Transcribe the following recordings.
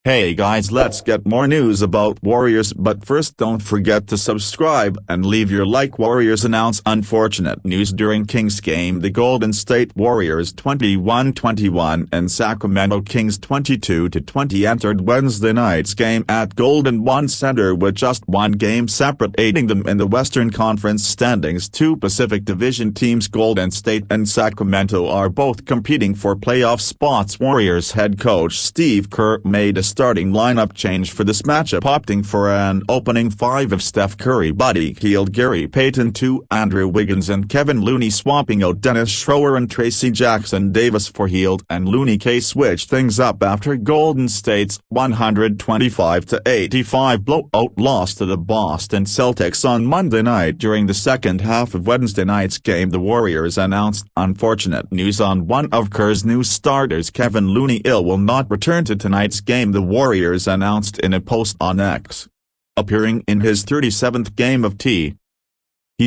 Hey guys, let's get more news about Warriors, but first don't forget to subscribe and leave your like. Warriors announce unfortunate news during Kings game. The Golden State Warriors 21-21 and Sacramento Kings 22-20 entered Wednesday night's game at Golden One Center with just one game separating them in the Western Conference standings. Two Pacific Division teams, Golden State and Sacramento, are both competing for playoff spots. Warriors head coach Steve Kerr made a starting lineup change for this matchup, opting for an opening five of Steph Curry, Buddy Hield, Gary Payton II, Andrew Wiggins and Kevon Looney, swapping out Dennis Schroeder and Tracy Jackson Davis for Hield and Looney. K switched things up after Golden State's 125-85 blowout loss to the Boston Celtics on Monday night. During the second half of Wednesday night's game, the Warriors announced unfortunate news on one of Kerr's new starters. Kevon Looney will not return to tonight's game, the Warriors announced in a post on X. Appearing in his 37th game of T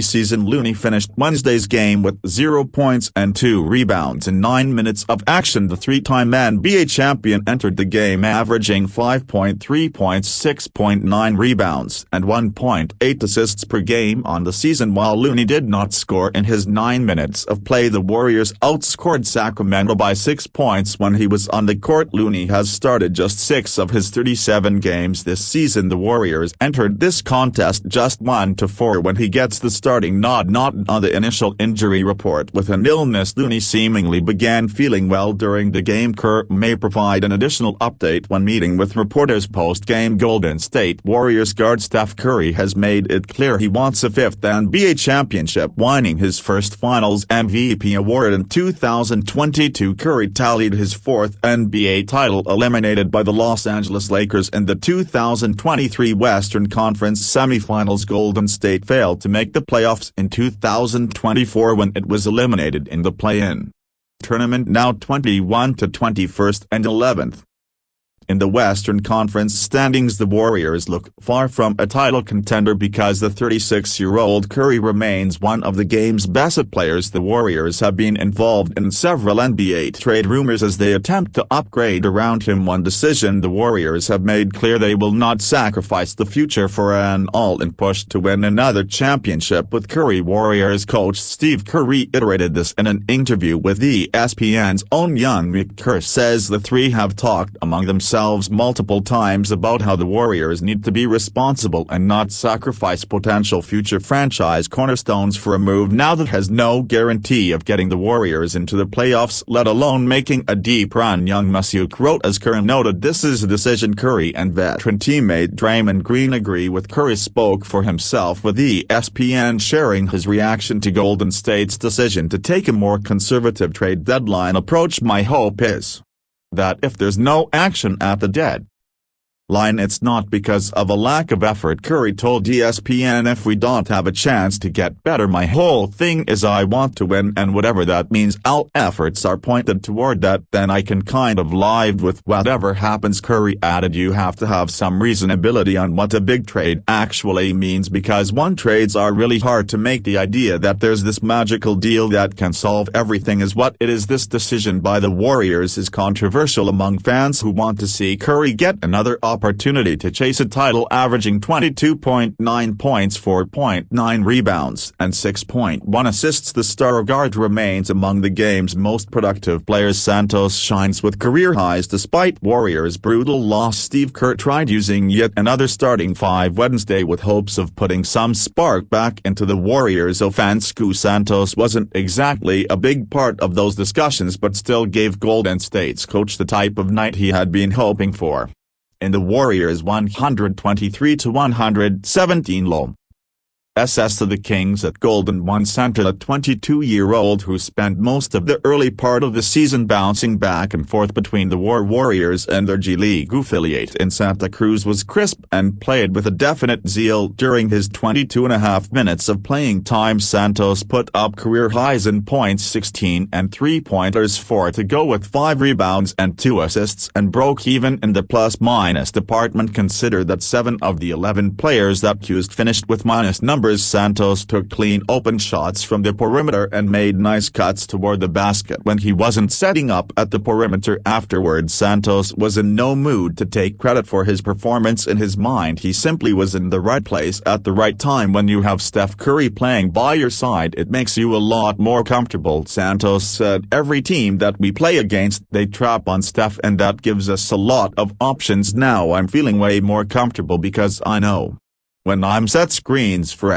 season, Looney finished Wednesday's game with 0 points and 2 rebounds in 9 minutes of action. The three-time NBA champion entered the game averaging 5.3 points, 6.9 rebounds, and 1.8 assists per game on the season. While Looney did not score in his 9 minutes of play, the Warriors outscored Sacramento by 6 points when he was on the court. Looney has started just 6 of his 37 games this season. The Warriors entered this contest just 1-4 when he gets the starting nod. Not on the initial injury report with an illness, Looney seemingly began feeling well during the game. Kerr may provide an additional update when meeting with reporters post-game. Golden State Warriors guard Steph Curry has made it clear he wants a fifth NBA championship, winning his first Finals MVP award in 2022. Curry tallied his fourth NBA title, eliminated by the Los Angeles Lakers in the 2023 Western Conference semifinals. Golden State failed to make the playoffs in 2024 when it was eliminated in the play-in tournament, now 21 to 21st and 11th. In the Western Conference standings, the Warriors look far from a title contender because the 36-year-old Curry remains one of the game's best players. The Warriors have been involved in several NBA trade rumors as they attempt to upgrade around him. One decision the Warriors have made clear: they will not sacrifice the future for an all-in push to win another championship with Curry. Warriors coach Steve Kerr reiterated this in an interview with ESPN's own young Mick. Kerr says the three have talked among themselves multiple times about how the Warriors need to be responsible and not sacrifice potential future franchise cornerstones for a move now that has no guarantee of getting the Warriors into the playoffs, let alone making a deep run. Young Masuk wrote, as Kerr noted, this is a decision Curry and veteran teammate Draymond Green agree with. Curry spoke for himself, with ESPN sharing his reaction to Golden State's decision to take a more conservative trade deadline approach. My hope is that if there's no action at the deadline, it's not because of a lack of effort. Curry told ESPN, if we don't have a chance to get better, my whole thing is I want to win, and whatever that means, all efforts are pointed toward that, then I can kind of live with whatever happens. Curry added, you have to have some reasonability on what a big trade actually means, because one trades are really hard to make. The idea that there's this magical deal that can solve everything is what it is. This decision by the Warriors is controversial among fans who want to see Curry get another opportunity to chase a title, averaging 22.9 points, 4.9 rebounds, and 6.1 assists. The star guard remains among the game's most productive players. Santos shines with career highs despite Warriors' brutal loss. Steve Kerr tried using yet another starting five Wednesday with hopes of putting some spark back into the Warriors' offense. Gui Santos wasn't exactly a big part of those discussions, but still gave Golden State's coach the type of night he had been hoping for in the Warriors' 123-117 loss to the Kings at Golden One Center. The 22-year-old, who spent most of the early part of the season bouncing back and forth between the Warriors and their G League affiliate in Santa Cruz, was crisp and played with a definite zeal during his 22.5 minutes of playing time. Santos put up career highs in points, 16 and three-pointers, 4 to go, with 5 rebounds and 2 assists, and broke even in the plus-minus department. Consider that 7 of the 11 players that used finished with minus numbers numbers. Santos took clean open shots from the perimeter and made nice cuts toward the basket when he wasn't setting up at the perimeter. Afterwards, Santos was in no mood to take credit for his performance. In his mind, he simply was in the right place at the right time. When you have Steph Curry playing by your side, it makes you a lot more comfortable. Santos said, "Every team that we play against, they trap on Steph, and that gives us a lot of options. Now I'm feeling way more comfortable because I know when I'm set screens for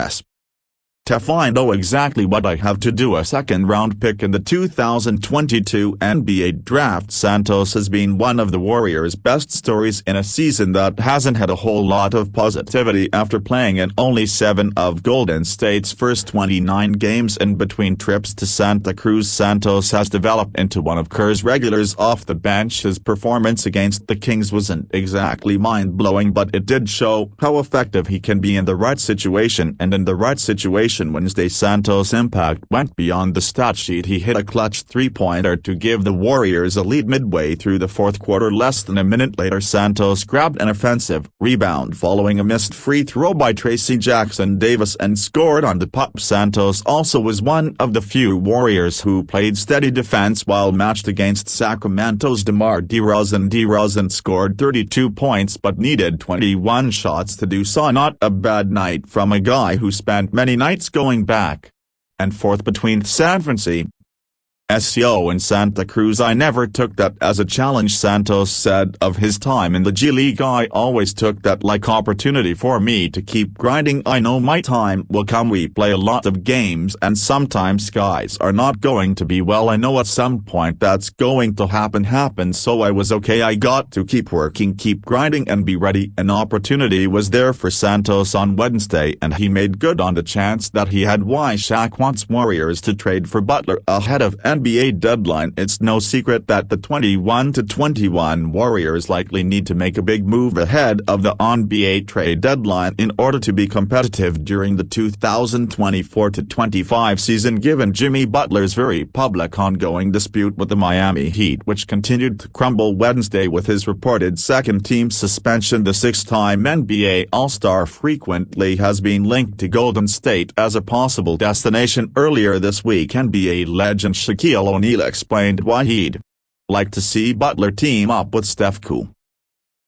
Steph, I know exactly what I have to do." A second-round pick in the 2022 NBA draft, Santos has been one of the Warriors' best stories in a season that hasn't had a whole lot of positivity. After playing in only 7 of Golden State's first 29 games in between trips to Santa Cruz, Santos has developed into one of Kerr's regulars off the bench. His performance against the Kings wasn't exactly mind-blowing, but it did show how effective he can be in the right situation, and in the right situation Wednesday, Santos' impact went beyond the stat sheet. He hit a clutch three-pointer to give the Warriors a lead midway through the fourth quarter. Less than a minute later, Santos grabbed an offensive rebound following a missed free throw by Tracy Jackson Davis and scored on the pop. Santos also was one of the few Warriors who played steady defense while matched against Sacramento's DeMar DeRozan. DeRozan scored 32 points but needed 21 shots to do so. Not a bad night from a guy who spent many nights going back and forth between San Francisco and Santa Cruz. "I never took that as a challenge," Santos said of his time in the G League. "I always took that like opportunity for me to keep grinding. I know my time will come. We play a lot of games and sometimes guys are not going to be well. I know at some point that's going to happen, so I was okay. I got to keep working, keep grinding and be ready." An opportunity was there for Santos on Wednesday, and he made good on the chance that he had. Why Shaq wants Warriors to trade for Butler ahead of NBA deadline. It's no secret that the 21-21 Warriors likely need to make a big move ahead of the NBA trade deadline in order to be competitive during the 2024-25 season, given Jimmy Butler's very public ongoing dispute with the Miami Heat, which continued to crumble Wednesday with his reported second-team suspension. The six-time NBA All-Star frequently has been linked to Golden State as a possible destination. Earlier this week, NBA legend Shaquille O'Neal explained why he'd like to see Butler team up with Steph Curry.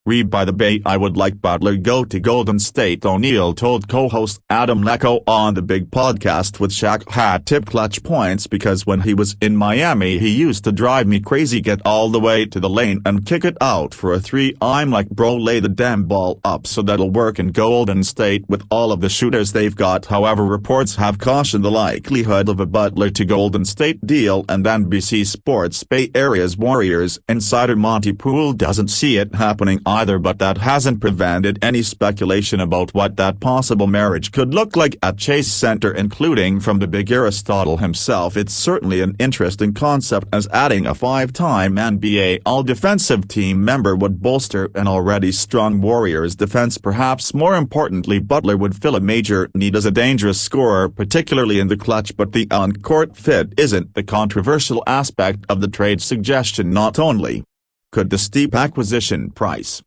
Read by the Bay. "I would like Butler go to Golden State," O'Neal told co-host Adam Lecco on The Big Podcast with Shaq. "Had tip clutch points because when he was in Miami he used to drive me crazy, get all the way to the lane and kick it out for a three. I'm like, bro, lay the damn ball up so that'll work in Golden State with all of the shooters they've got." However, reports have cautioned the likelihood of a Butler to Golden State deal, and NBC Sports Bay Area's Warriors insider Monty Poole doesn't see it happening either, but that hasn't prevented any speculation about what that possible marriage could look like at Chase Center, including from the big Aristotle himself. "It's certainly an interesting concept, as adding a 5-time NBA All-Defensive Team member would bolster an already strong Warriors defense. Perhaps more importantly, Butler would fill a major need as a dangerous scorer, particularly in the clutch, but the on-court fit isn't the controversial aspect of the trade suggestion. Not only could the steep acquisition price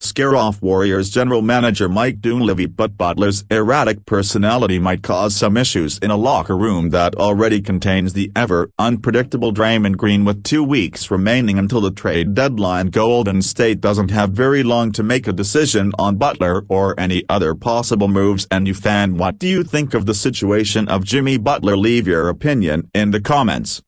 scare off Warriors general manager Mike Dunleavy, but Butler's erratic personality might cause some issues in a locker room that already contains the ever-unpredictable Draymond Green. With 2 weeks remaining until the trade deadline, Golden State doesn't have very long to make a decision on Butler or any other possible moves. And you fan, what do you think of the situation of Jimmy Butler? Leave your opinion in the comments.